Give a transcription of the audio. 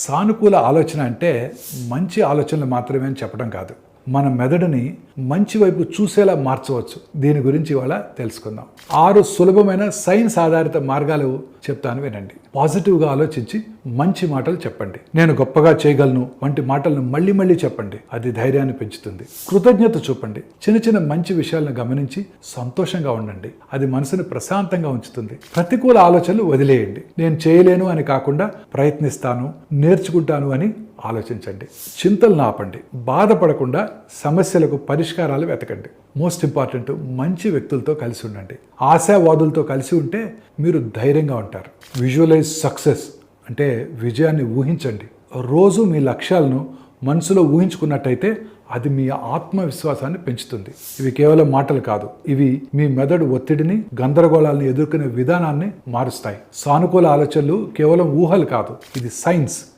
సానుకూల ఆలోచన అంటే మంచి ఆలోచనలు మాత్రమే అని చెప్పడం కాదు, మన మెదడుని మంచి వైపు చూసేలా మార్చవచ్చు. దీని గురించి ఇవాళ తెలుసుకుందాం. 6 సులభమైన సైన్స్ ఆధారిత మార్గాలు చెప్తాను, వినండి. పాజిటివ్గా ఆలోచించి మంచి మాటలు చెప్పండి. నేను గొప్పగా చేయగలను వంటి మాటలను మళ్ళీ మళ్ళీ చెప్పండి. అది ధైర్యాన్ని పెంచుతుంది. కృతజ్ఞత చూపండి. చిన్న చిన్న మంచి విషయాలను గమనించి సంతోషంగా ఉండండి. అది మనసును ప్రశాంతంగా ఉంచుతుంది. ప్రతికూల ఆలోచనలు వదిలేయండి. నేను చేయలేను అని కాకుండా ప్రయత్నిస్తాను, నేర్చుకుంటాను అని ఆలోచించండి. చింతలను ఆపండి. బాధపడకుండా సమస్యలకు పరిష్కారాలు వెతకండి. మోస్ట్ ఇంపార్టెంట్, మంచి వ్యక్తులతో కలిసి ఉండండి. ఆశావాదులతో కలిసి ఉంటే మీరు ధైర్యంగా ఉంటారు. విజువలైజ్ సక్సెస్ అంటే విజయాన్ని ఊహించండి. రోజు మీ లక్ష్యాలను మనసులో ఊహించుకున్నట్టయితే అది మీ ఆత్మవిశ్వాసాన్ని పెంచుతుంది. ఇవి కేవలం మాటలు కాదు, ఇవి మీ మెదడు ఒత్తిడిని, గందరగోళాలను ఎదుర్కొనే విధానాన్ని మారుస్తాయి. సానుకూల ఆలోచనలు కేవలం ఊహలు కాదు, ఇది సైన్స్.